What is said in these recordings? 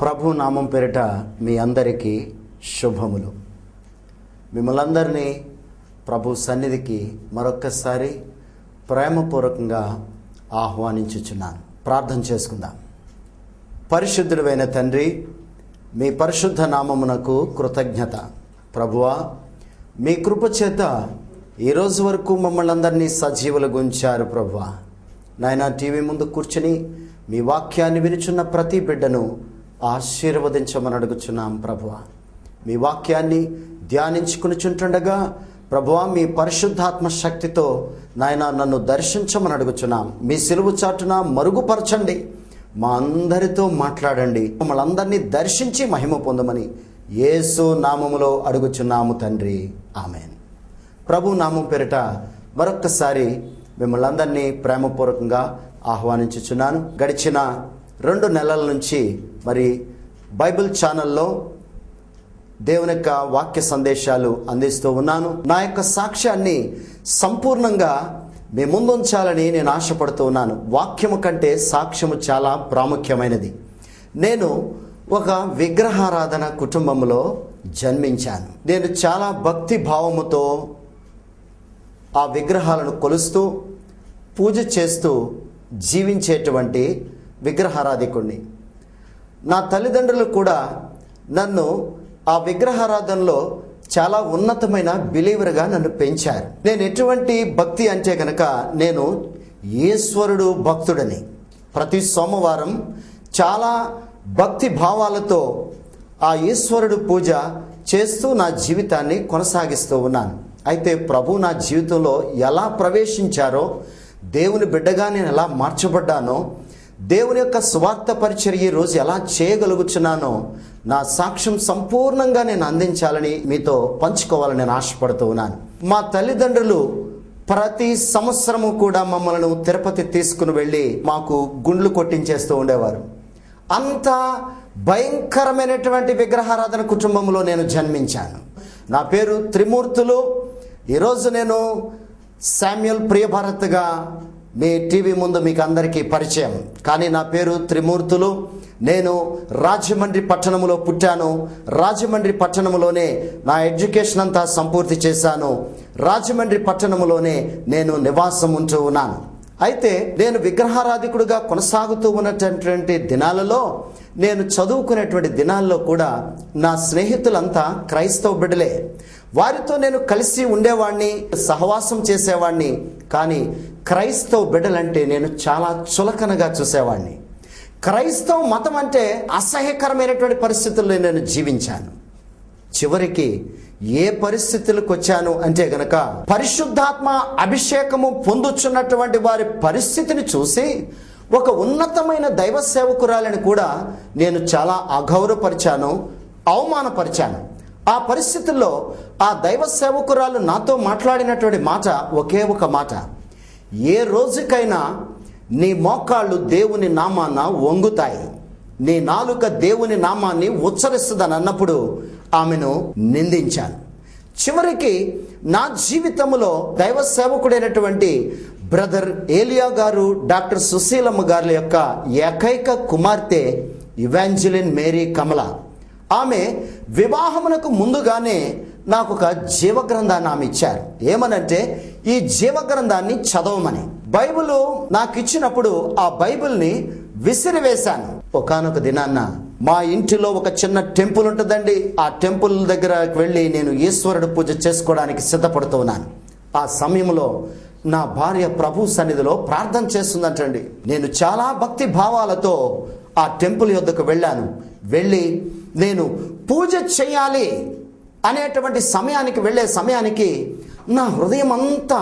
ప్రభు నామం పేరిట మీ అందరికీ శుభములు. మిమ్మల్ని అందరినీ ప్రభు సన్నిధికి మరొక్కసారి ప్రేమపూర్వకంగా ఆహ్వానించుచున్నాను. ప్రార్థన చేసుకుందాం. పరిశుద్ధుడైన తండ్రి, మీ పరిశుద్ధ నామమునకు కృతజ్ఞత. ప్రభువా, మీ కృప చేత ఈరోజు వరకు మమ్మల్ని అందరినీ సజీవులుగా ఉంచారు. ప్రభువా నాయన, టీవీ ముందు కూర్చుని మీ వాక్యాన్ని వినుచున్న ప్రతి బిడ్డను ఆశీర్వదించమని అడుగుచున్నాం. ప్రభువా, మీ వాక్యాన్ని ధ్యానించుకునిచుంటుండగా ప్రభువా, మీ పరిశుద్ధాత్మ శక్తితో నాయన నన్ను దర్శించమని అడుగుచున్నాం. మీ సిలువ చాటున మరుగుపరచండి, మా అందరితో మాట్లాడండి, మమ్మల్ని అందరినీ దర్శించి మహిమ పొందమని యేసు నామములో అడుగుచున్నాము తండ్రి, ఆమేన్. ప్రభు నామం పేరిట మరొక్కసారి మిమ్మల్ని అందరినీ ప్రేమపూర్వకంగా ఆహ్వానించుచున్నాను. గడిచిన 2 నెలల నుంచి మరి బైబిల్ ఛానల్లో దేవుని యొక్క వాక్య సందేశాలు అందిస్తూ ఉన్నాను. నా యొక్క సాక్ష్యాన్ని సంపూర్ణంగా మీ ముందుంచాలని నేను ఆశపడుతూ ఉన్నాను. వాక్యము కంటే సాక్ష్యము చాలా ప్రాముఖ్యమైనది. నేను ఒక విగ్రహారాధన కుటుంబంలో జన్మించాను. నేను చాలా భక్తి భావముతో ఆ విగ్రహాలను కొలుస్తూ పూజ చేస్తూ జీవించేటువంటి విగ్రహారాధికుడిని. నా తల్లిదండ్రులు కూడా నన్ను ఆ విగ్రహారాధనలో చాలా ఉన్నతమైన బిలీవర్గా నన్ను పెంచారు. నేను ఎటువంటి భక్తి అంటే కనుక నేను ఈశ్వరుడు భక్తుడని. ప్రతి సోమవారం చాలా భక్తి భావాలతో ఆ ఈశ్వరుడు పూజ చేస్తూ నా జీవితాన్ని కొనసాగిస్తూ ఉన్నాను. అయితే ప్రభు నా జీవితంలో ఎలా ప్రవేశించారో, దేవుని బిడ్డగా నేను ఎలా మార్చబడ్డానో, దేవుని యొక్క స్వార్థ పరిచర్య రోజు ఎలా చేయగలుగుచున్నానో నా సాక్ష్యం సంపూర్ణంగా నేను అందించాలని మీతో పంచుకోవాలని నేను ఆశపడుతూ ఉన్నాను. మా తల్లిదండ్రులు ప్రతి సంవత్సరము కూడా మమ్మల్ని తిరుపతి తీసుకుని వెళ్ళి మాకు గుండ్లు కొట్టించేస్తూ ఉండేవారు. అంత భయంకరమైనటువంటి విగ్రహారాధన కుటుంబంలో నేను జన్మించాను. నా పేరు త్రిమూర్తులు. ఈరోజు నేను శామ్యుల్ ప్రియభారత్గా మీ టీవీ ముందు మీకు అందరికీ పరిచయం. కానీ నా పేరు త్రిమూర్తులు. నేను రాజమండ్రి పట్టణంలో పుట్టాను. రాజమండ్రి పట్టణంలోనే నా ఎడ్యుకేషన్ అంతా సంపూర్తి చేశాను. రాజమండ్రి పట్టణంలోనే నేను నివాసం ఉంటూ ఉన్నాను. అయితే నేను విగ్రహారాధికుడిగా కొనసాగుతూ ఉన్నటువంటి దినాలలో, నేను చదువుకునేటువంటి దినాల్లో కూడా నా స్నేహితులంతా క్రైస్తవ బిడ్డలే. వారితో నేను కలిసి ఉండేవాడిని, సహవాసం చేసేవాడిని. కానీ క్రైస్తవ బిడ్డలంటే నేను చాలా చులకనగా చూసేవాడిని. క్రైస్తవ మతం అంటే అసహ్యకరమైనటువంటి పరిస్థితుల్లో నేను జీవించాను. చివరికి ఏ పరిస్థితులకు వచ్చాను అంటే గనక, పరిశుద్ధాత్మ అభిషేకము పొందుచున్నటువంటి వారి పరిస్థితిని చూసి ఒక ఉన్నతమైన దైవ సేవకురాలని కూడా నేను చాలా అగౌరవపరిచాను, అవమానపరిచాను. ఆ పరిస్థితుల్లో ఆ దైవ సేవకురాలు నాతో మాట్లాడినటువంటి మాట ఒకే ఒక మాట: ఏ రోజుకైనా నీ మోకాళ్ళు దేవుని నామాన వంగుతాయి, నీ నాలుక దేవుని నామాన్ని ఉచ్చరిస్తుందని అన్నప్పుడు ఆమెను నిందించాను. చివరికి నా జీవితంలో దైవ సేవకుడైనటువంటి బ్రదర్ ఏలియా గారు, డాక్టర్ సుశీలమ్మ గారి యొక్క ఏకైక కుమార్తె ఇవాంజలిన్ మేరీ కమల, ఆమె వివాహమునకు ముందుగానే నాకు ఒక జీవగ్రంథాన్ని ఆమె ఇచ్చారు. ఏమనంటే, ఈ జీవగ్రంథాన్ని చదవమని. బైబిల్ నాకు ఇచ్చినప్పుడు ఆ బైబిల్ని విసిరివేశాను. ఒకానొక దినాన్న మా ఇంటిలో ఒక చిన్న టెంపుల్ ఉంటుందండి. ఆ టెంపుల్ దగ్గర వెళ్ళి నేను ఈశ్వరుడు పూజ చేసుకోవడానికి సిద్ధపడుతున్నాను. ఆ సమయంలో నా భార్య ప్రభు సన్నిధిలో ప్రార్థన చేస్తుందంటండి. నేను చాలా భక్తి భావాలతో ఆ టెంపుల్ యొద్దకు వెళ్ళాను. వెళ్ళి నేను పూజ చేయాలి అనేటువంటి సమయానికి వెళ్ళే సమయానికి నా హృదయం అంతా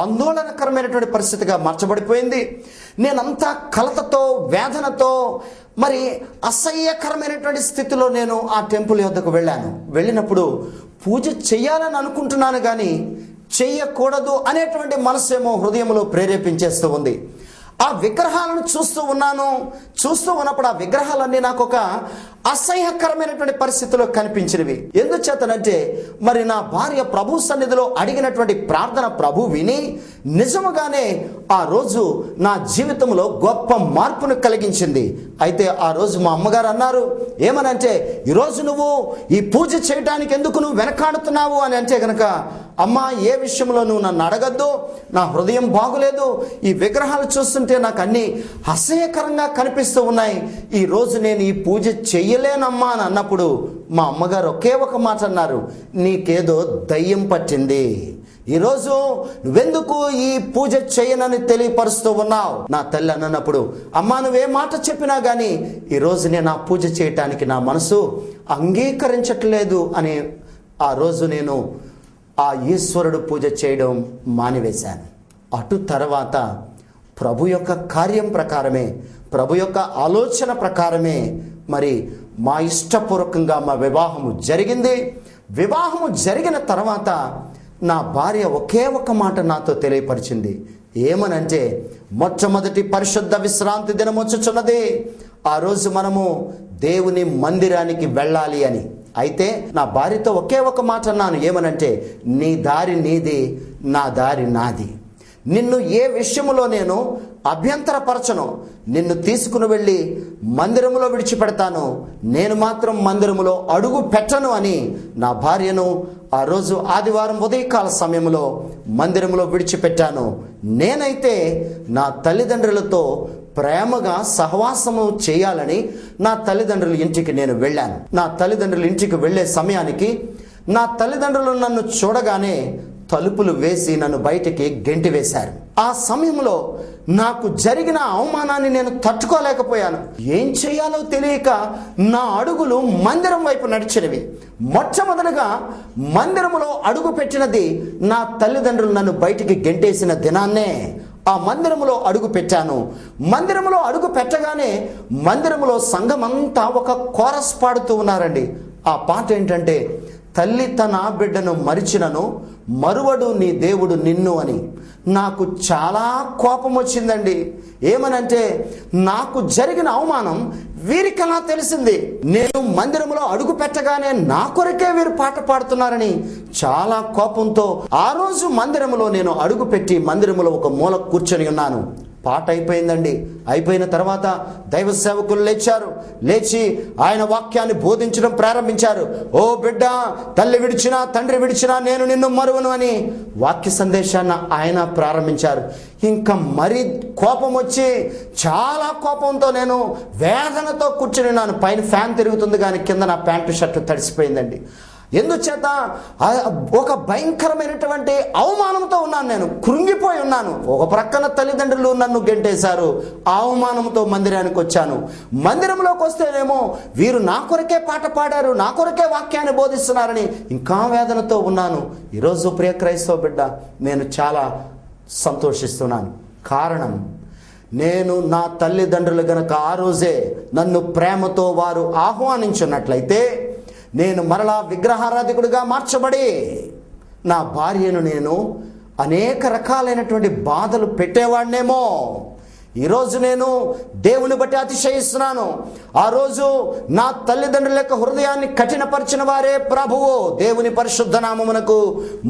ఆందోళనకరమైనటువంటి పరిస్థితిగా మార్చబడిపోయింది. నేనంతా కలతతో, వేదనతో, మరి అసహ్యకరమైనటువంటి స్థితిలో నేను ఆ టెంపుల్ యొద్దకు వెళ్ళినప్పుడు పూజ చేయాలని అనుకుంటున్నాను, కానీ చెయ్యకూడదు అనేటువంటి మనసేమో హృదయంలో ప్రేరేపించేస్తూ ఉంది. ఆ విగ్రహాలను చూస్తూ ఉన్నప్పుడు ఆ విగ్రహాలన్నీ నాకు ఒక అసహ్యకరమైనటువంటి పరిస్థితిలో కనిపించినవి. ఎందుచేతనంటే మరి నా భార్య ప్రభు సన్నిధిలో అడిగినటువంటి ప్రార్థన ప్రభు విని నిజముగానే ఆ రోజు నా జీవితంలో గొప్ప మార్పును కలిగించింది. అయితే ఆ రోజు మా అమ్మగారు అన్నారు, ఏమనంటే, ఈరోజు నువ్వు ఈ పూజ చేయడానికి ఎందుకు నువ్వు వెనకాడుతున్నావు అని అంటే గనక, అమ్మా ఏ విషయంలో నువ్వు నన్ను అడగద్దు, నా హృదయం బాగులేదు, ఈ విగ్రహాలు చూస్తుంటే నాకు అన్ని అసహ్యకరంగా కనిపిస్తూ ఉన్నాయి, ఈ రోజు నేను ఈ పూజ చెయ్యలేనమ్మా అని అన్నప్పుడు మా అమ్మగారు ఒకే ఒక మాట అన్నారు, నీకేదో దయ్యం పట్టింది, ఈరోజు నువ్వెందుకు ఈ పూజ చేయనని తెలియపరుస్తూ ఉన్నావు. నా తల్లి అన్నప్పుడు, అమ్మా నువ్వే మాట చెప్పినా కానీ ఈరోజు నేను ఆ పూజ చేయటానికి నా మనసు అంగీకరించట్లేదు అని ఆ రోజు నేను ఆ ఈశ్వరుడు పూజ చేయడం మానివేశాను. అటు తర్వాత ప్రభు యొక్క కార్యం ప్రకారమే, ప్రభు యొక్క ఆలోచన ప్రకారమే మరి మా ఇష్టపూర్వకంగా మా వివాహము జరిగింది. వివాహము జరిగిన తర్వాత నా భార్య ఒకే ఒక మాట నాతో తెలియపరిచింది, ఏమనంటే, మొట్టమొదటి పరిశుద్ధ విశ్రాంతి దినం వచ్చుచున్నది, ఆ రోజు మనము దేవుని మందిరానికి వెళ్ళాలి అని. అయితే నా భార్యతో ఒకే ఒక మాట అన్నాను, ఏమనంటే, నీ దారి నీది, నా దారి నాది, నిన్ను ఏ విషయములో నేను అభ్యంతరపరచను, నిన్ను తీసుకుని వెళ్ళి మందిరములో విడిచిపెడతాను, నేను మాత్రం మందిరములో అడుగు పెట్టను అని నా భార్యను ఆ రోజు ఆదివారం ఉదయకాల సమయంలో మందిరంలో విడిచిపెట్టాను. నేనైతే నా తల్లిదండ్రులతో ప్రేమగా సహవాసము చేయాలని నా తల్లిదండ్రుల ఇంటికి నేను వెళ్ళాను. నా తల్లిదండ్రుల ఇంటికి వెళ్ళే సమయానికి నా తల్లిదండ్రులు నన్ను చూడగానే తలుపులు వేసి నన్ను బయటికి గెంటి వేశారు. ఆ సమయంలో నాకు జరిగిన అవమానాన్ని నేను తట్టుకోలేకపోయాను. ఏం చేయాలో తెలియక నా అడుగులు మందిరం వైపు నడిచినవి. మొట్టమొదటిగా మందిరములో అడుగు పెట్టినది నా తల్లిదండ్రులు నన్ను బయటికి గెంటేసిన దినాన్నే ఆ మందిరములో అడుగు పెట్టాను. మందిరములో అడుగు పెట్టగానే మందిరములో సంఘమంతా ఒక కోరస్ పాడుతూ ఉన్నారండి. ఆ పాట ఏంటంటే, తల్లి తన బిడ్డను మరిచినను మరువడు నీ దేవుడు నిన్ను అని. నాకు చాలా కోపం వచ్చిందండి. ఏమనంటే, నాకు జరిగిన అవమానం వీరికలా తెలిసింది. నేను మందిరంలో అడుగు పెట్టగానే నా కొరకే వీరు పాట పాడుతున్నారని చాలా కోపంతో ఆ రోజు మందిరంలో నేను అడుగు పెట్టి మందిరంలో ఒక మూల కూర్చొని ఉన్నాను. పాట అయిపోయిందండి. అయిపోయిన తర్వాత దైవ సేవకులు లేచి ఆయన వాక్యాన్ని బోధించడం ప్రారంభించారు. ఓ బిడ్డ, తల్లి విడిచినా తండ్రి విడిచినా నేను నిన్ను మరువను అని వాక్య సందేశాన్ని ఆయన ప్రారంభించారు. ఇంకా మరి కోపం వచ్చి చాలా కోపంతో నేను వేదనతో కూర్చుని ఉన్నాను. పైన ఫ్యాన్ తిరుగుతుంది కానీ కింద నా ప్యాంటు షర్టు తడిసిపోయిందండి. ఎందుచేత ఒక భయంకరమైనటువంటి అవమానంతో ఉన్నాను, నేను కృంగిపోయి ఉన్నాను. ఒక ప్రక్కన తల్లిదండ్రులు నన్ను గెంటేశారు. ఆ అవమానంతో మందిరానికి వచ్చాను. మందిరంలోకి వస్తేనేమో వీరు నా కొరకే పాట పాడారు, నా కొరకే వాక్యాన్ని బోధిస్తున్నారని ఇంకా వేదనతో ఉన్నాను. ఈరోజు ప్రియ క్రైస్తవ బిడ్డ, నేను చాలా సంతోషిస్తున్నాను. కారణం, నేను నా తల్లిదండ్రులు గనక ఆ రోజే నన్ను ప్రేమతో వారు ఆహ్వానించున్నట్లయితే నేను మరలా విగ్రహారాధికుడిగా మార్చబడి నా భార్యను నేను అనేక రకాలైనటువంటి బాధలు పెట్టేవాడినేమో. ఈరోజు నేను దేవుని బట్టి అతిశయిస్తున్నాను. ఆ రోజు నా తల్లిదండ్రుల యొక్క హృదయాన్ని కఠినపరిచిన వారే ప్రభువు. దేవుని పరిశుద్ధ నామమునకు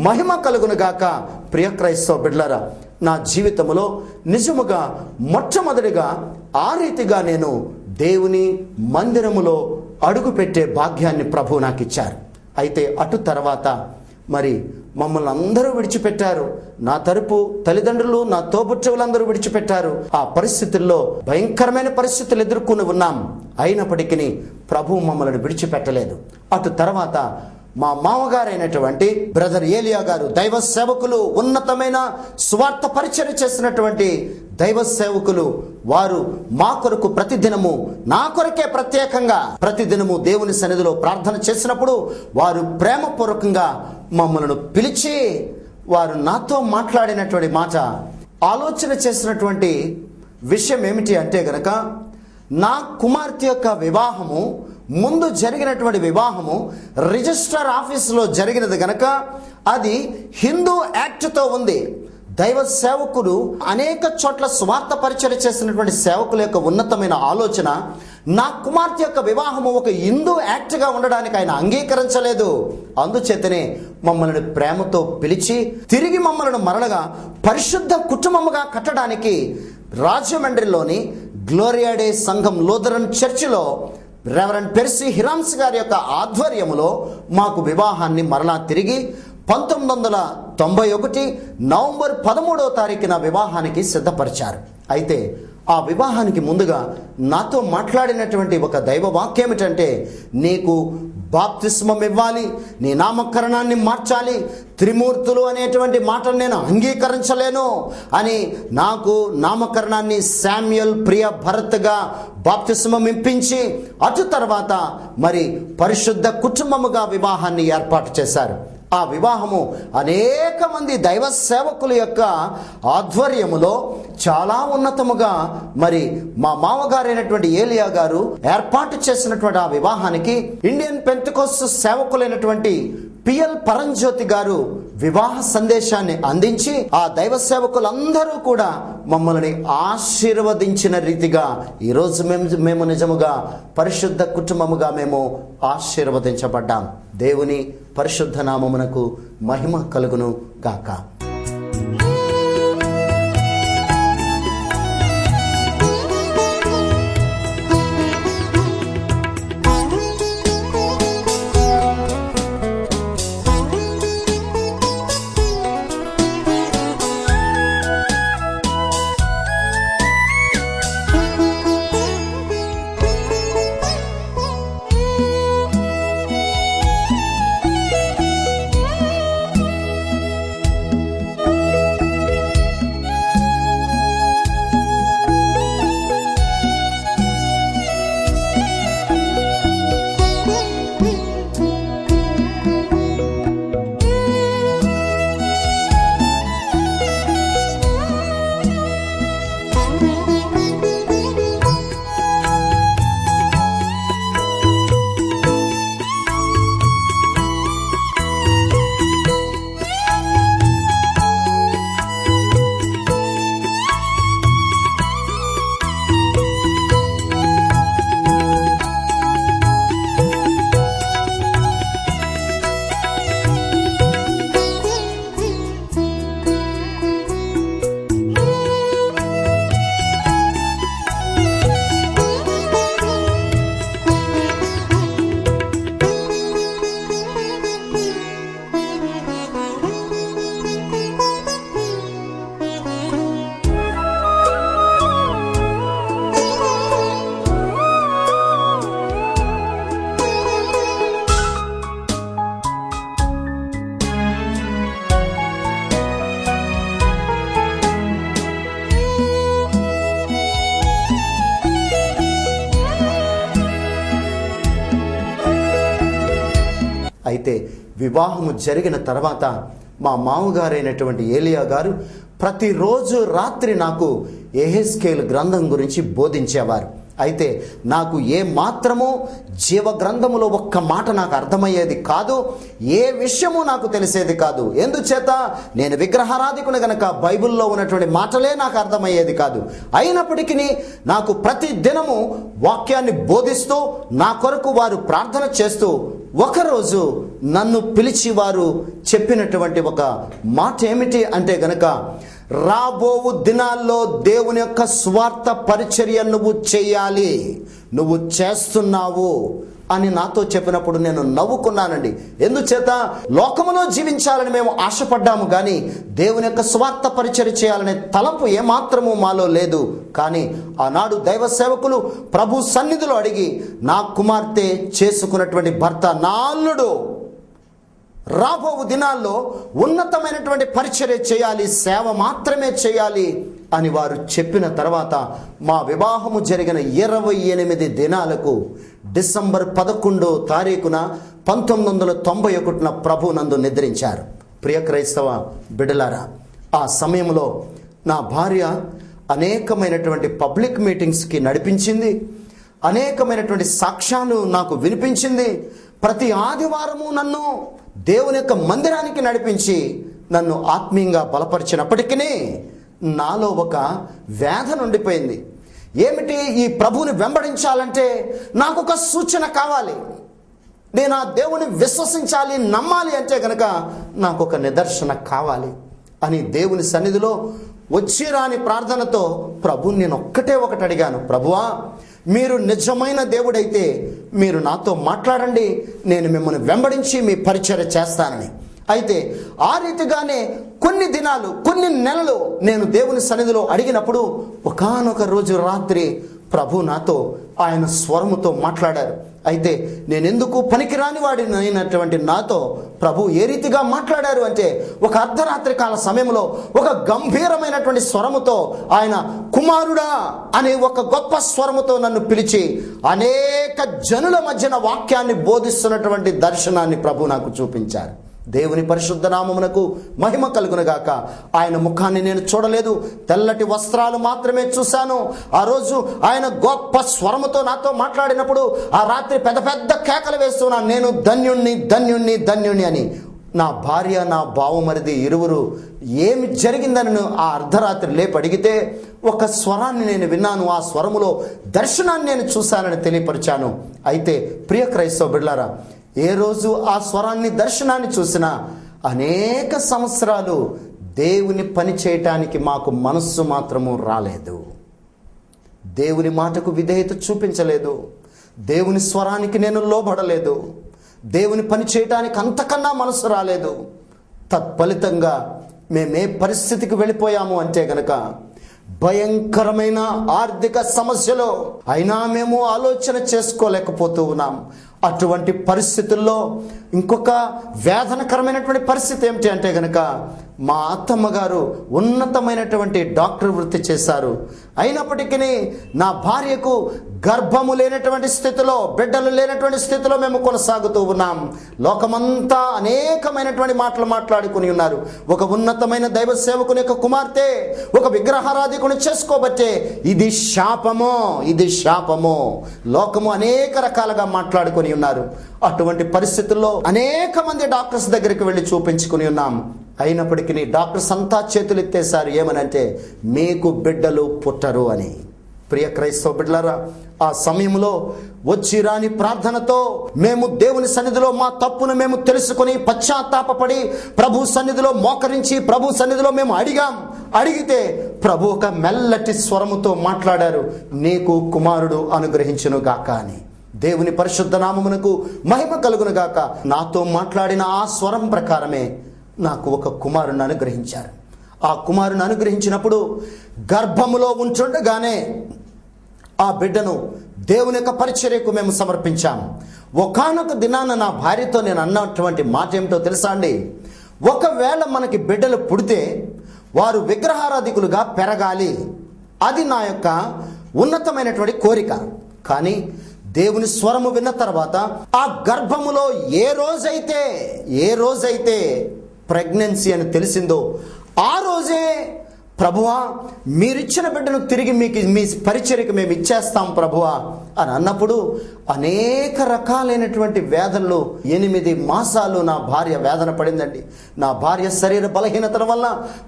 మహిమ కలుగును గాక. ప్రియ క్రైస్తవ బిడ్డలారా, నా జీవితంలో నిజముగా మొట్టమొదటిగా ఆ రీతిగా నేను దేవుని మందిరములో అడుగుపెట్టే భాగ్యాన్ని ప్రభు నాకు ఇచ్చారు. అయితే అటు తర్వాత మరి మమ్మల్ని అందరూ విడిచిపెట్టారు. నా తరపు తల్లిదండ్రులు, నా తోబుట్టువులందరూ విడిచిపెట్టారు. ఆ పరిస్థితుల్లో భయంకరమైన పరిస్థితులు ఎదుర్కొని ఉన్నాం. అయినప్పటికీ ప్రభు మమ్మల్ని విడిచిపెట్టలేదు. అటు తర్వాత మా మామగారైనటువంటి బ్రదర్ ఏలియా గారు, దైవ సేవకులు, ఉన్నతమైన స్వార్థ పరిచర్య చేసినటువంటి దైవ సేవకులు, వారు మా కొరకు ప్రతిదినము, నా కొరకే ప్రత్యేకంగా ప్రతిదినము దేవుని సన్నిధిలో ప్రార్థన చేసినప్పుడు వారు ప్రేమపూర్వకంగా మమ్మల్ని పిలిచి వారు నాతో మాట్లాడినటువంటి మాట, ఆలోచన చేసినటువంటి విషయం ఏమిటి అంటే గనక, నా కుమార్తె యొక్క వివాహము, ముందు జరిగినటువంటి వివాహము రిజిస్టర్ ఆఫీసులో జరిగినది గనక అది హిందూ యాక్ట్తో ఉంది. దైవ సేవకుడు అనేక చోట్ల స్వార్థ పరిచర్య చేసినటువంటి సేవకుల యొక్క ఉన్నతమైన ఆలోచన, నా కుమార్తె యొక్క వివాహము ఒక హిందూ యాక్ట్గా ఉండడానికి ఆయన అంగీకరించలేదు. అందుచేతనే మమ్మల్ని ప్రేమతో పిలిచి తిరిగి మమ్మల్ని మరలగా పరిశుద్ధ కుటుంబముగా కట్టడానికి రాజమండ్రిలోని గ్లోరియా డే సంఘం లూథరన్ చర్చిలో రెవరెండ్ పెర్సీ హిరాన్స్ గారి యొక్క ఆధ్వర్యములో మాకు వివాహాన్ని మరలా తిరిగి 1991 నవంబర్ 13వ తారీఖున వివాహానికి సిద్ధపరిచారు. అయితే ఆ వివాహానికి ముందుగా నాతో మాట్లాడినటువంటి ఒక దైవ వాక్యం ఏమిటంటే, నీకు బాప్తిస్మం ఇవ్వాలి, నీ నామకరణాన్ని మార్చాలి, త్రిమూర్తులు అనేటువంటి మాటను నేను అంగీకరించలేను అని నాకు నామకరణాన్ని శామ్యుయల్ ప్రియ భరత్గా బాప్తిస్మం ఇప్పించి అటు తర్వాత మరి పరిశుద్ధ కుటుంబముగా వివాహాన్ని ఏర్పాటు చేశారు. ఆ వివాహము అనేక మంది దైవ సేవకుల యొక్క ఆధ్వర్యములో చాలా ఉన్నతముగా మరి మా మామగారైనటువంటి ఏలియా గారు ఏర్పాటు చేసినటువంటి ఆ వివాహానికి ఇండియన్ పెంతెకోస్తు సేవకులైనటువంటి పిఎల్ పరంజ్యోతి గారు వివాహ సందేశాన్ని అందించి ఆ దైవ సేవకులందరూ కూడా మమ్మల్ని ఆశీర్వదించిన రీతిగా ఈరోజు మేము నిజముగా పరిశుద్ధ కుటుంబముగా మేము ఆశీర్వదించబడ్డాం. దేవుని పరిశుద్ధ నామమునకు మహిమ కలుగును గాక. అయితే వివాహము జరిగిన తర్వాత మా మామగారైనటువంటి ఏలియా గారు ప్రతిరోజు రాత్రి నాకు యెహెజ్కేలు గ్రంథం గురించి బోధించేవారు. అయితే నాకు ఏ మాత్రమో జీవ గ్రంథములో ఒక్క మాట నాకు అర్థమయ్యేది కాదు, ఏ విషయము నాకు తెలిసేది కాదు. ఎందుచేత నేను విగ్రహారాధికుని గనక బైబిల్లో ఉన్నటువంటి మాటలే నాకు అర్థమయ్యేది కాదు. అయినప్పటికీ నాకు ప్రతి దినము వాక్యాన్ని బోధిస్తూ నా కొరకు వారు ప్రార్థన చేస్తూ ఒకరోజు నన్ను పిలిచి వారు చెప్పినటువంటి ఒక మాట ఏమిటి అంటే గనక, రాబోవు దినాల్లో దేవుని యొక్క స్వార్థ పరిచర్య నువ్వు చేయాలి, నువ్వు చేస్తున్నావు అని నాతో చెప్పినప్పుడు నేను నవ్వుకున్నానండి. ఎందుచేత లోకములో జీవించాలని మేము ఆశపడ్డాము కానీ దేవుని యొక్క స్వార్థ పరిచర్య చేయాలనే తలంపు ఏమాత్రము మాలో లేదు. కానీ ఆనాడు దైవ సేవకులు ప్రభు సన్నిధిలో అడిగి నా కుమార్తె చేసుకున్నటువంటి భర్త, నా అల్లుడు రాబో దినాల్లో ఉన్నతమైనటువంటి పరిచర్య చేయాలి, సేవ మాత్రమే చేయాలి అని వారు చెప్పిన తర్వాత మా వివాహము జరిగిన 28 దినాలకు డిసెంబర్ 11వ తారీఖున 1991 ప్రభు నందు నిద్రించారు. ప్రియ క్రైస్తవ బిడ్డలారా, ఆ సమయంలో నా భార్య అనేకమైనటువంటి పబ్లిక్ మీటింగ్స్కి నడిపించింది, అనేకమైనటువంటి సాక్ష్యాలు నాకు వినిపించింది. ప్రతి ఆదివారము నన్ను దేవుని యొక్క మందిరానికి నడిపించి నన్ను ఆత్మీయంగా బలపరిచినప్పటికీ నాలో ఒక వేదన ఉండిపోయింది. ఏమిటి? ఈ ప్రభువుని వెంబడించాలంటే నాకు ఒక సూచన కావాలి. నేను ఆ దేవుని విశ్వసించాలి, నమ్మాలి అంటే కనుక నాకు ఒక నిదర్శన కావాలి అని దేవుని సన్నిధిలో వచ్చి రాని ప్రార్థనతో ప్రభువుని నేను ఒకటి అడిగాను. ప్రభువా, మీరు నిజమైన దేవుడైతే మీరు నాతో మాట్లాడండి, నేను మిమ్మల్ని వెంబడించి మీ పరిచర్య చేస్తానని. అయితే ఆ రీతిగానే కొన్ని దినాలు, కొన్ని నెలలు నేను దేవుని సన్నిధిలో అడిగినప్పుడు ఒకానొక రోజు రాత్రి ప్రభు నాతో ఆయన స్వరముతో మాట్లాడారు. అయితే నేనెందుకు పనికిరాని వాడిని అయినటువంటి నాతో ప్రభు ఏ రీతిగా మాట్లాడారు అంటే, ఒక అర్ధరాత్రి కాల సమయంలో ఒక గంభీరమైనటువంటి స్వరముతో ఆయన కుమారుడా అనే ఒక గొప్ప స్వరముతో నన్ను పిలిచి అనేక జనుల మధ్యన వాక్యాన్ని బోధిస్తున్నటువంటి దర్శనాన్ని ప్రభు నాకు చూపించారు. దేవుని పరిశుద్ధ నామమునకు మహిమ కలుగునగాక. ఆయన ముఖాన్ని నేను చూడలేదు, తెల్లటి వస్త్రాలు మాత్రమే చూశాను. ఆ రోజు ఆయన గొప్ప స్వరముతో నాతో మాట్లాడినప్పుడు ఆ రాత్రి పెద్ద పెద్ద కేకలు వేస్తున్నాను, నేను ధన్యుణ్ణి ధన్యుణ్ణి ధన్యుణ్ణి అని. నా భార్య, నా బావమరిది ఇరువురు ఏమి జరిగిందని ఆ అర్ధరాత్రి లేపి అడిగితే ఒక స్వరాన్ని నేను విన్నాను, ఆ స్వరములో దర్శనాన్ని నేను చూశానని తెలియపరిచాను. అయితే ప్రియ క్రైస్తవ బిడ్డలారా, ఏ రోజు ఆ స్వరాన్ని, దర్శనాన్ని చూసినా అనేక సంవత్సరాలు దేవుని పని చేయటానికి మాకు మనస్సు మాత్రము రాలేదు. దేవుని మాటకు విధేయత చూపించలేదు, దేవుని స్వరానికి నేను లోబడలేదు, దేవుని పని చేయటానికి అంతకన్నా మనసు రాలేదు. తత్ఫలితంగా మేమే పరిస్థితికి వెళ్ళిపోయాము అంటే గనక భయంకరమైన ఆర్థిక సమస్యలో అయినా మేము ఆలోచన చేసుకోలేకపోతూ ఉన్నాం. అటువంటి పరిస్థితుల్లో ఇంకొక వేదనకరమైనటువంటి పరిస్థితి ఏమిటి అంటే గనక మా అత్తమ్మ గారు ఉన్నతమైనటువంటి డాక్టర్ వృత్తి చేశారు. అయినప్పటికీ నా భార్యకు గర్భము లేనటువంటి స్థితిలో, బిడ్డలు లేనటువంటి స్థితిలో మేము కొనసాగుతూ ఉన్నాం. లోకమంతా అనేకమైనటువంటి మాటలు మాట్లాడుకుని ఉన్నారు. ఒక ఉన్నతమైన దైవ సేవకుని యొక్క కుమార్తె ఒక విగ్రహారాధికుని చేసుకోబట్టే ఇది శాపము, ఇది శాపము. లోకము అనేక రకాలుగా మాట్లాడుకుని ఉన్నారు. అటువంటి పరిస్థితుల్లో అనేక మంది డాక్టర్స్ దగ్గరికి వెళ్ళి చూపించుకుని ఉన్నాం. అయినప్పటికీ డాక్టర్స్ అంతా చేతులు ఎత్తేసారు. ఏమనంటే, మీకు బిడ్డలు పుట్టరు అని. ప్రియ క్రైస్తవ బిడ్డలారా, ఆ సమయంలో వచ్చి రాని ప్రార్థనతో మేము దేవుని సన్నిధిలో మా తప్పును మేము తెలుసుకొని పశ్చాత్తాపపడి ప్రభు సన్నిధిలో మోకరించి ప్రభు సన్నిధిలో మేము అడిగితే ప్రభు ఒక మెల్లటి స్వరముతో మాట్లాడారు, నీకు కుమారుడు అనుగ్రహించును గాక అని. దేవుని పరిశుద్ధ నామమునకు మహిమ కలుగును గాక. నాతో మాట్లాడిన ఆ స్వరం ప్రకారమే నాకు ఒక కుమారుని అనుగ్రహించారు. ఆ కుమారుని అనుగ్రహించినప్పుడు గర్భములో ఉంచుండగానే ఆ బిడ్డను దేవుని యొక్క పరిచర్యకు మేము సమర్పించాము. ఒకానొక దినాన నా భార్యతో నేను అన్నటువంటి మాట ఏమిటో తెలుసా అండి? ఒకవేళ మనకి బిడ్డలు పుడితే వారు విగ్రహారాధికులుగా పెరగాలి, అది నా యొక్క ఉన్నతమైనటువంటి కోరిక. కానీ దేవుని స్వరము విన్న తర్వాత ఆ గర్భములో ఏ రోజైతే ప్రెగ్నెన్సీ అని తెలిసిందో ఆ రోజే ప్రభువా, మీరిచ్చిన బిడ్డను తిరిగి మీ పరిచర్యకు మేము ఇచ్చేస్తాం ప్రభువా అని అన్నప్పుడు అనేక రకాలైనటువంటి వేదనలు 8 మాసాలు నా భార్య వేదన పడిందండి. నా భార్య శరీర బలహీనతల వల్ల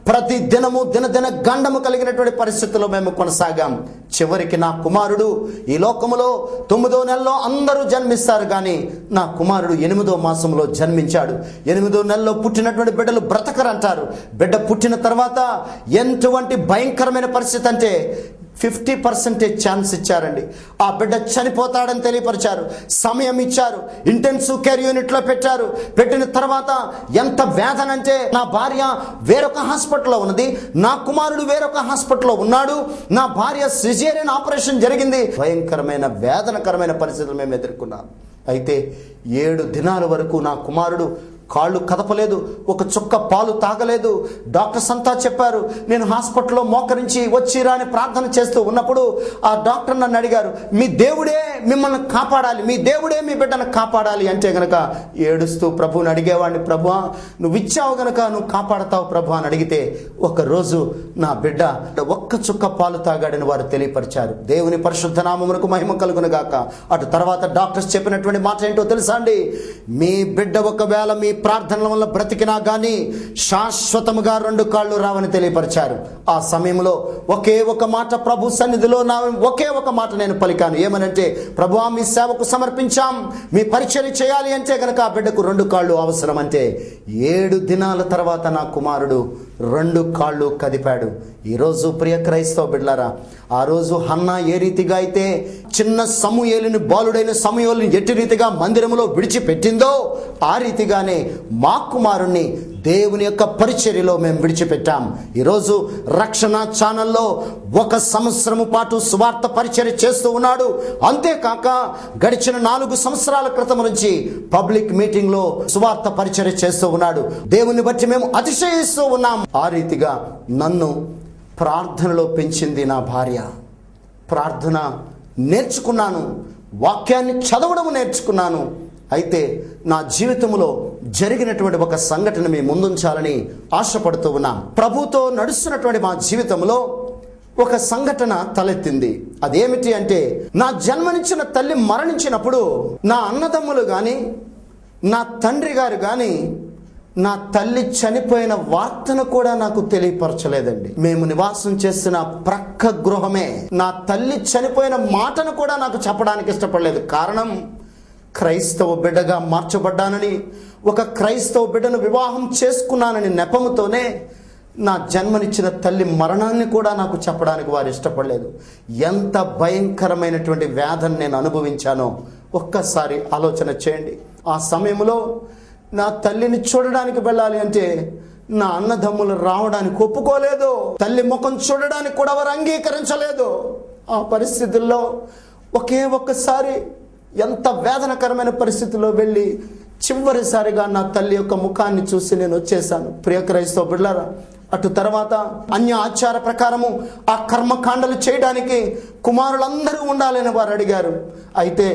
ప్రతి దినము దినదిన గండము కలిగినటువంటి పరిస్థితుల్లో మేము కొనసాగాం. చివరికి నా కుమారుడు ఈ లోకములో 9వ నెలలో అందరూ జన్మిస్తారు, కానీ నా కుమారుడు 8వ మాసంలో జన్మించాడు. 8వ నెలలో పుట్టినటువంటి బిడ్డలు బ్రతకరంటారు. బిడ్డ పుట్టిన తర్వాత ఎటువంటి భయంకరమైన పరిస్థితి అంటే 50% ఛాన్స్ ఇచ్చారండి. ఆ బిడ్డ చనిపోతాడని తెలియపరిచారు. సమయం ఇచ్చారు. ఇంటెన్సివ్ కేర్ యూనిట్లో పెట్టారు. పెట్టిన తర్వాత ఎంత వేదన అంటే, నా భార్య వేరొక హాస్పిటల్లో ఉన్నది, నా కుమారుడు వేరొక హాస్పిటల్లో ఉన్నాడు, నా భార్య సిజేరియన్ ఆపరేషన్ జరిగింది. భయంకరమైన వేదనకరమైన పరిస్థితులు మేము ఎదుర్కొన్నాం. అయితే 7 దినాల వరకు నా కుమారుడు కాళ్ళు కదపలేదు, ఒక చుక్క పాలు తాగలేదు. డాక్టర్స్ అంతా చెప్పారు. నేను హాస్పిటల్లో మోకరించి వచ్చిరా అని ప్రార్థన చేస్తూ ఉన్నప్పుడు ఆ డాక్టర్ నన్ను అడిగారు, మీ దేవుడే మిమ్మల్ని కాపాడాలి, మీ దేవుడే మీ బిడ్డను కాపాడాలి అంటే గనక ఏడుస్తూ ప్రభువుని అడిగేవాడిని, ప్రభువా నువ్వు ఇచ్చావు గనక నువ్వు కాపాడతావు ప్రభు అని అడిగితే ఒకరోజు నా బిడ్డ ఒక్క చుక్క పాలు తాగాడని వారు తెలియపరిచారు. దేవుని పరిశుద్ధ నామమునకు మహిమ కలుగును గాక. అటు తర్వాత డాక్టర్స్ చెప్పినటువంటి మాట ఏంటో తెలుసా అండి? మీ బిడ్డ ఒకవేళ మీ ప్రార్థనల వల్ల బ్రతికినా కానీ శాశ్వతముగా 2 కాళ్ళు రావని తెలియపరిచారు. ఆ సమయంలో ఒకే ఒక మాట ప్రభు సన్నిధిలో ఒకే ఒక మాట నేను పలికాను. ఏమనంటే, ప్రభువా మీ సేవకు సమర్పించాం, మీ పరిచర్య చేయాలి అంటే కనుక ఆ బిడ్డకు 2 కాళ్ళు అవసరం. అంటే 7 దినాల తర్వాత నా కుమారుడు 2 కాళ్ళు కదిపాడు. ఈరోజు ప్రియ క్రైస్తవ బిడ్డలారా, ఆ రోజు హన్నా ఏ రీతిగా అయితే చిన్న సమూయేలుని, బాలుడైన సమూయేలుని ఎట్టి రీతిగా మందిరములో విడిచిపెట్టిందో ఆ రీతిగానే మా కుమారుణ్ణి దేవుని యొక్క పరిచర్యలో మేము విడిచిపెట్టాం. ఈరోజు రక్షణ ఛానల్లో 1 సంవత్సరము పాటు సువార్త పరిచర్య చేస్తూ ఉన్నాడు. అంతేకాక గడిచిన 4 సంవత్సరాల క్రితం నుంచి పబ్లిక్ మీటింగ్లో సువార్త పరిచర్య చేస్తూ ఉన్నాడు. దేవుని బట్టి మేము అతిశయిస్తూ ఉన్నాం. ఆ రీతిగా నన్ను ప్రార్థనలో పెంచింది నా భార్య. ప్రార్థన నేర్చుకున్నాను, వాక్యాన్ని చదవడం నేర్చుకున్నాను. అయితే నా జీవితంలో జరిగినటువంటి ఒక సంఘటన మీ ముందుంచాలని ఆశపడుతూ ఉన్నాం. ప్రభుతో నడుస్తున్నటువంటి మా జీవితంలో ఒక సంఘటన తలెత్తింది. అదేమిటి అంటే, నా జన్మనిచ్చిన తల్లి మరణించినప్పుడు నా అన్నదమ్ములు కానీ నా తండ్రి గారు కానీ నా తల్లి చనిపోయిన వార్తను కూడా నాకు తెలియపరచలేదండి. మేము నివాసం చేస్తున్న ప్రక్క గృహమే నా తల్లి చనిపోయిన మాటను కూడా నాకు చెప్పడానికి ఇష్టపడలేదు. కారణం, క్రైస్తవ బిడ్డగా మార్చబడ్డానని, ఒక క్రైస్తవ బిడ్డను వివాహం చేసుకున్నానని నెపముతోనే నా జన్మనిచ్చిన తల్లి మరణాన్ని కూడా నాకు చెప్పడానికి వారు ఇష్టపడలేదు. ఎంత భయంకరమైనటువంటి వ్యాధిని నేను అనుభవించానో ఒక్కసారి ఆలోచన చేయండి. ఆ సమయంలో నా తల్లిని చూడడానికి వెళ్ళాలి అంటే నా అన్నదమ్ములు రావడానికి ఒప్పుకోలేదు. తల్లి ముఖం చూడడానికి కూడా వారు అంగీకరించలేదు. ఆ పరిస్థితుల్లో ఒకే ఒక్కసారి ఎంత వేదనకరమైన పరిస్థితిలో వెళ్ళి చివరిసారిగా నా తల్లి యొక్క ముఖాన్ని చూసి నేను వచ్చేసాను. ప్రియ క్రైస్తవ బిడ్డలారా, అటు తర్వాత అన్య ఆచార ప్రకారము ఆ కర్మకాండలు చేయడానికి కుమారులందరూ ఉండాలని వారు అడిగారు. అయితే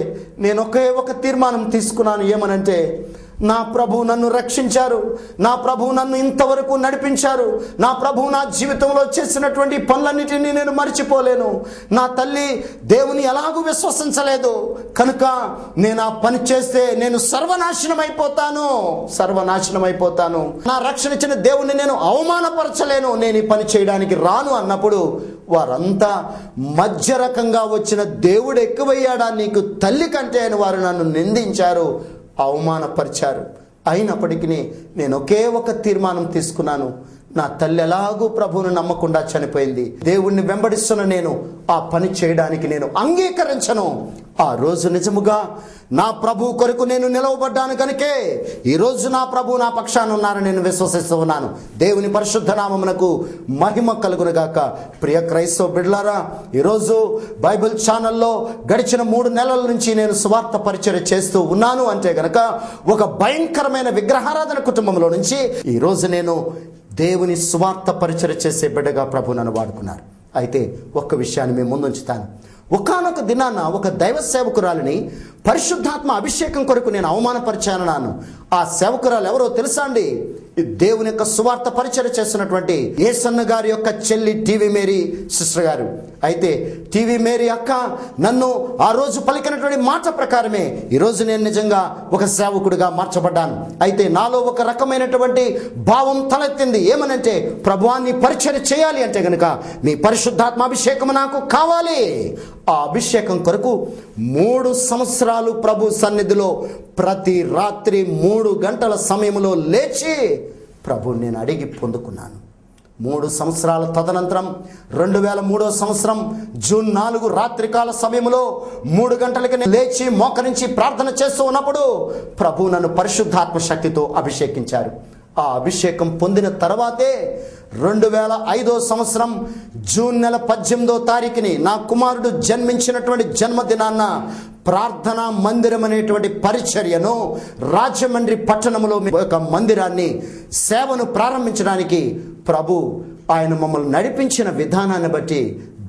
నేను ఒకే ఒక తీర్మానం తీసుకున్నాను. ఏమనంటే, నా ప్రభు నన్ను రక్షించారు, నా ప్రభు నన్ను ఇంతవరకు నడిపించారు, నా ప్రభు నా జీవితంలో చేసినటువంటి పనులన్నిటినీ నేను మర్చిపోలేను. నా తల్లి దేవుని ఎలాగూ విశ్వసించలేదు కనుక నేను ఆ పని చేస్తే నేను సర్వనాశనం అయిపోతాను. నా రక్షణ ఇచ్చిన దేవుణ్ణి నేను అవమానపరచలేను, నేను ఈ పని చేయడానికి రాను అన్నప్పుడు వారంతా మధ్య రకంగా వచ్చిన దేవుడు ఎక్కువయ్యాడా నీకు తల్లి కంటే అని వారు నన్ను నిందించారు, అవమానపరిచారు. అయినప్పటికీ నేను ఒకే ఒక తీర్మానం తీసుకున్నాను. నా తల్లి ఎలాగూ ప్రభువును నమ్మకుండా చనిపోయింది, దేవుణ్ణి వెంబడిస్తున్న నేను ఆ పని చేయడానికి నేను అంగీకరించను. ఆ రోజు నిజముగా నా ప్రభు కొరకు నేను నిలవబడ్డాను కనుకే ఈరోజు నా ప్రభు నా పక్షాన ఉన్నారని నేను విశ్వసిస్తూ ఉన్నాను. దేవుని పరిశుద్ధ నామమునకు మహిమ కలుగునుగాక. ప్రియ క్రైస్తవ బిడ్డలారా, ఈరోజు బైబిల్ ఛానల్లో గడిచిన 3 నెలల నుంచి నేను సువార్త పరిచర్య చేస్తూ ఉన్నాను. అంటే గనక ఒక భయంకరమైన విగ్రహారాధన కుటుంబంలో నుంచి ఈరోజు నేను దేవుని సువార్త పరిచర్య చేసే బిడ్డగా ప్రభు నన్ను వాడుకున్నారు. అయితే ఒక్క విషయాన్ని మేము ముందుంచుతాను. ఒకానొక దినాన ఒక దైవ సేవకురాలిని పరిశుద్ధాత్మ అభిషేకం కొరకు నేను అవమానపరిచానన్నాను. ఆ సేవకురాలు ఎవరో తెలుసా అండి? దేవుని యొక్క సువార్త పరిచర్య చేస్తున్నటువంటి ఏసన్న గారి యొక్క చెల్లి టీవీ మేరీ సిస్టర్ గారు. అయితే టీవీ మేరీ అక్క నన్ను ఆ రోజు పలికినటువంటి మాట ప్రకారమే ఈరోజు నేను నిజంగా ఒక సేవకుడిగా మార్చబడ్డాను. అయితే నాలో ఒక రకమైనటువంటి భావం తలెత్తింది. ఏమనంటే, ప్రభువాన్ని పరిచర్య చేయాలి అంటే గనుక మీ పరిశుద్ధాత్మ అభిషేకం నాకు కావాలి. ఆ అభిషేకం కొరకు 3 సంవత్సరాలు ప్రభు సన్నిధిలో ప్రతి రాత్రి 3 గంటల సమయంలో లేచి ప్రభుని నేను అడిగి పొందుకున్నాను. 3 సంవత్సరాల తదనంతరం 2003 సంవత్సరం జూన్ 4 రాత్రికాల సమయంలో 3 గంటలకి లేచి మోకరించి ప్రార్థన చేస్తూ ఉన్నప్పుడు ప్రభు నన్ను పరిశుద్ధాత్మ శక్తితో అభిషేకించారు. ఆ అభిషేకం పొందిన తర్వాతే 2005 సంవత్సరం జూన్ నెల 18వ తారీఖుని నా కుమారుడు జన్మించినటువంటి జన్మదినాన్న ప్రార్థనా మందిరం అనేటువంటి పరిచర్యను రాజమండ్రి పట్టణంలో ఒక మందిరాన్ని సేవను ప్రారంభించడానికి ప్రభు ఆయన మమ్మల్ని నడిపించిన విధానాన్ని బట్టి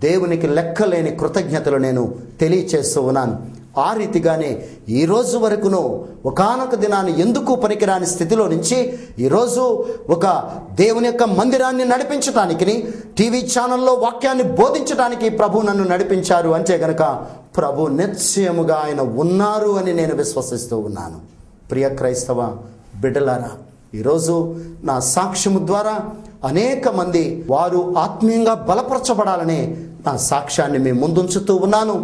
దేవునికి లెక్కలేని కృతజ్ఞతలు నేను తెలియచేస్తూ ఉన్నాను. ఆ రీతిగానే ఈరోజు వరకును ఒకానొక దినాన్ని ఎందుకు పనికిరాని స్థితిలో నుంచి ఈరోజు ఒక దేవుని యొక్క మందిరాన్ని నడిపించడానికి, టీవీ ఛానల్లో వాక్యాన్ని బోధించడానికి ప్రభు నన్ను నడిపించారు అంటే గనక ప్రభు నిశ్చయముగా ఆయన ఉన్నారు అని నేను విశ్వసిస్తూ ఉన్నాను. ప్రియ క్రైస్తవ బిడ్డలారా, ఈరోజు నా సాక్ష్యము ద్వారా అనేక మంది వారు ఆత్మీయంగా బలపరచబడాలనే నా సాక్ష్యాన్ని మీ ముందుంచుతూ ఉన్నాను.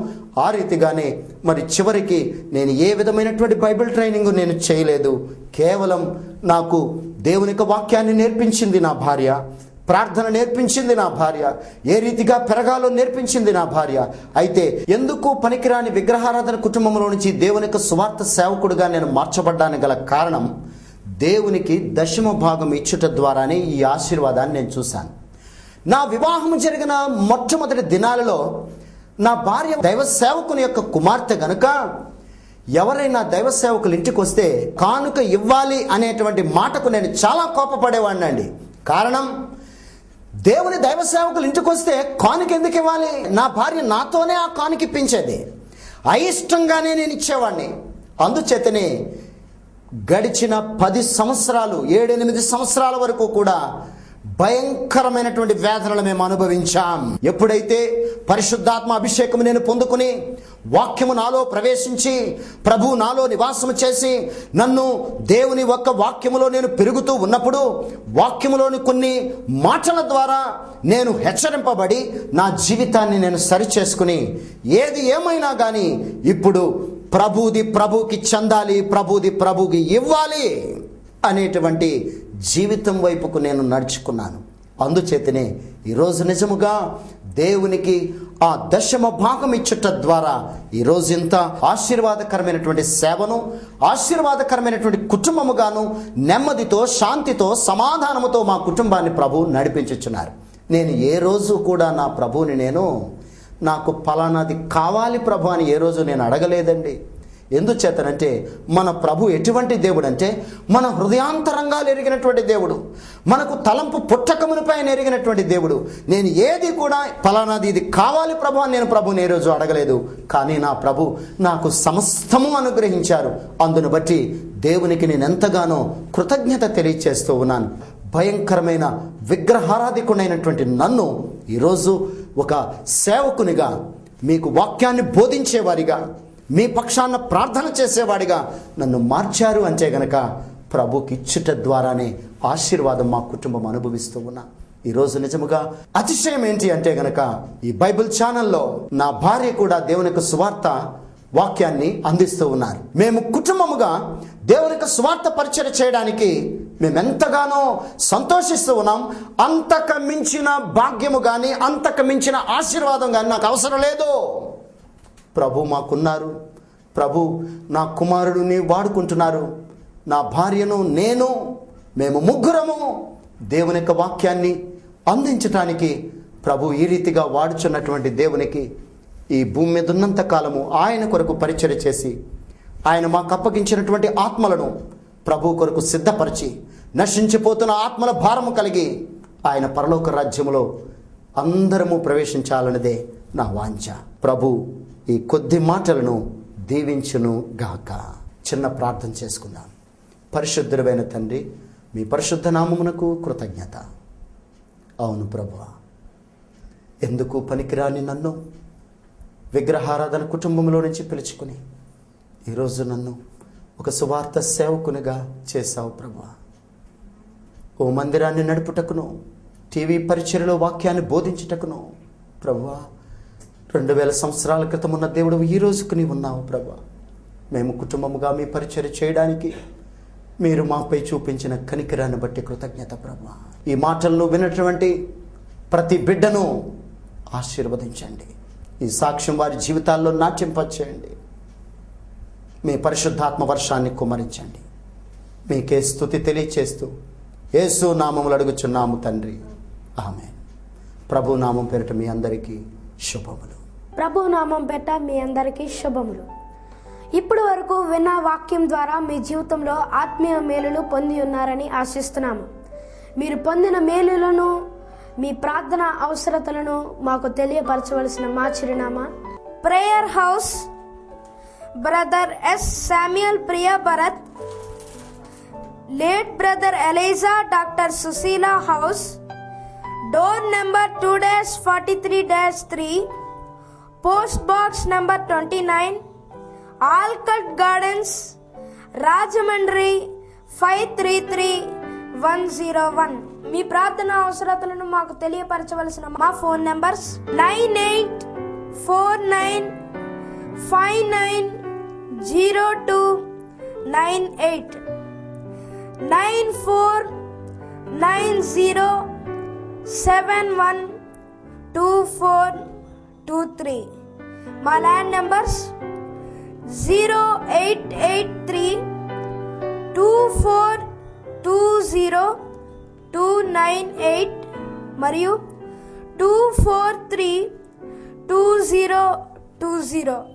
ఆ రీతిగానే మరి చివరికి నేను ఏ విధమైనటువంటి బైబిల్ ట్రైనింగ్ నేను చేయలేదు. కేవలం నాకు దేవుని యొక్క వాక్యాన్ని నేర్పించింది నా భార్య, ప్రార్థన నేర్పించింది నా భార్య, ఏ రీతిగా పెరగాలో నేర్పించింది నా భార్య. అయితే ఎందుకు పనికిరాని విగ్రహారాధన కుటుంబంలో నుంచి దేవుని యొక్క సువార్త సేవకుడిగా నేను మార్చబడ్డానికి గల కారణం, దేవునికి దశమ భాగం ఇచ్చుట ద్వారానే ఈ ఆశీర్వాదాన్ని నేను చూశాను. నా వివాహం జరిగిన మొట్టమొదటి దినాలలో నా భార్య దైవ సేవకుని యొక్క కుమార్తె గనుక ఎవరైనా దైవ సేవకులు ఇంటికి వస్తే కానుక ఇవ్వాలి అనేటువంటి మాటకు నేను చాలా కోపపడేవాడిని అండి. కారణం, దేవుని దైవ సేవకులు ఇంటికి వస్తే కానుక ఎందుకు ఇవ్వాలి? నా భార్య నాతోనే ఆ కానుక ఇప్పించేది, అయిష్టంగానే నేను ఇచ్చేవాడిని. అందుచేతనే గడిచిన 10 సంవత్సరాలు 7-8 సంవత్సరాల వరకు కూడా భయంకరమైనటువంటి వేదనలు మేము అనుభవించాం. ఎప్పుడైతే పరిశుద్ధాత్మ అభిషేకం నేను పొందుకుని వాక్యము నాలో ప్రవేశించి ప్రభు నాలో నివాసము చేసి నన్ను దేవుని ఒక్క వాక్యములో నేను పెరుగుతూ ఉన్నప్పుడు వాక్యములోని కొన్ని మాటల ద్వారా నేను హెచ్చరింపబడి నా జీవితాన్ని నేను సరిచేసుకుని ఏది ఏమైనా కానీ ఇప్పుడు ప్రభుది ప్రభుకి చెందాలి, ప్రభుది ప్రభుకి ఇవ్వాలి అనేటువంటి జీవితం వైపుకు నేను నడుచుకున్నాను. అందుచేతనే ఈరోజు నిజముగా దేవునికి ఆ దశమ భాగం ఇచ్చుట ద్వారా ఈరోజు ఇంత ఆశీర్వాదకరమైనటువంటి సేవను, ఆశీర్వాదకరమైనటువంటి కుటుంబముగాను నెమ్మదితో, శాంతితో, సమాధానముతో మా కుటుంబాన్ని ప్రభు నడిపించుచున్నారు. నేను ఏ రోజు కూడా నా ప్రభువుని నాకు ఫలానాది కావాలి ప్రభు అని ఏ రోజు నేను అడగలేదండి. ఎందుచేతనంటే మన ప్రభు ఎటువంటి దేవుడు అంటే మన హృదయాంతరంగాలు ఎరిగినటువంటి దేవుడు, మనకు తలంపు పుట్టకమునిపై ఎరిగినటువంటి దేవుడు. నేను ఏది కూడా ఫలానాది ఇది కావాలి ప్రభు అని నేను ప్రభుని ఏ రోజు అడగలేదు. కానీ నా ప్రభు నాకు సమస్తము అనుగ్రహించారు. అందును బట్టి దేవునికి నేను ఎంతగానో కృతజ్ఞత తెలియచేస్తూ ఉన్నాను. భయంకరమైన విగ్రహారాధికుడైనటువంటి నన్ను ఈరోజు ఒక సేవకునిగా, మీకు వాక్యాన్ని బోధించేవారిగా, మీ పక్షాన ప్రార్థన చేసేవాడిగా నన్ను మార్చారు అంటే గనక ప్రభుకి ఇచ్చుట ద్వారానే ఆశీర్వాదం మా కుటుంబం అనుభవిస్తూ ఉన్నా. ఈరోజు నిజముగా అతిశయం ఏంటి అంటే గనక ఈ బైబిల్ ఛానల్లో నా భార్య కూడా దేవుని యొక్క సువార్త వాక్యాన్ని అందిస్తూ ఉన్నారు. మేము కుటుంబముగా దేవుని యొక్క సువార్త పరిచయం చేయడానికి మేము ఎంతగానో సంతోషిస్తూ ఉన్నాం. అంతకు మించిన భాగ్యము కానీ, అంతకు మించిన ఆశీర్వాదం కానీ నాకు అవసరం లేదు. ప్రభు మాకున్నారు. ప్రభు నా కుమారుడిని వాడుకుంటున్నారు. నా భార్యను, మేము ముగ్గురము దేవుని యొక్క వాక్యాన్ని అందించటానికి ప్రభు ఈ రీతిగా వాడుచున్నటువంటి దేవునికి ఈ భూమి మీద ఉన్నంత కాలము ఆయన కొరకు పరిచర్య చేసి ఆయన మాకు అప్పగించినటువంటి ఆత్మలను ప్రభు కొరకు సిద్ధపరిచి నశించిపోతున్న ఆత్మల భారము కలిగి ఆయన పరలోక రాజ్యములో అందరము ప్రవేశించాలన్నదే నా వాంఛ. ప్రభు ఈ కొద్ది మాటలను దీవించును గాక. చిన్న ప్రార్థన చేసుకుందాం. పరిశుద్ధుడైన తండ్రి, మీ పరిశుద్ధ నామమునకు కృతజ్ఞత. అవును ప్రభువా, ఎందుకు పనికిరాని నన్ను విగ్రహారాధన కుటుంబంలో నుంచి పిలుచుకుని ఈరోజు నన్ను ఒక సువార్త సేవకునిగా చేశావు ప్రభువా. ఓ మందిరాన్ని నడుపుటకును, టీవీ పరిచర్యలో వాక్యాన్ని బోధించుటకును ప్రభువా 2000 సంవత్సరాల క్రితం ఉన్న దేవుడు ఈ రోజుకు నీ ఉన్నావు ప్రభువా. మేము కుటుంబముగా మీ పరిచర్య చేయడానికి మీరు మాపై చూపించిన కనికరాన్ని బట్టి కృతజ్ఞత ప్రభువా. ఈ మాటలను విన్నటువంటి ప్రతి బిడ్డను ఆశీర్వదించండి. ఈ సాక్ష్యం వారి జీవితాల్లో నాట్యంపచేయండి. మీ పరిశుద్ధాత్మ వర్షాన్ని కుమ్మరించండి. మీకే స్తుతి తెలియచేస్తూ యేసు నామములు అడుగుచున్నాము తండ్రి, ఆమేన్. ప్రభు నామం పేరిట మీ అందరికీ శుభములు. ప్రభు నామం పేరిట మీ అందరికీ శుభములు. ఇప్పటి వరకు విన్న వాక్యం ద్వారా మీ జీవితంలో ఆత్మీయ మేలులు పొంది ఉన్నారని ఆశిస్తున్నాము. మీరు పొందిన మేలులను, మీ ప్రార్థన అవసరతలను మాకు తెలియపరచవలసిన మా చిరునామా: prayer house, brother S Samuel Priya Bharat, late brother Elijah doctor Sushila house, door number 2-43-3, post box number 29, Alcot Gardens, Rajahmundry 533101. మీ ప్రార్థన అవసరతలను మాకు తెలియపరచవలసిన మా ఫోన్ నంబర్స్ 9849590298, 9490712423. మా ల్యాండ్ నంబర్స్ 0883-2420-298 మరియు 243-2020.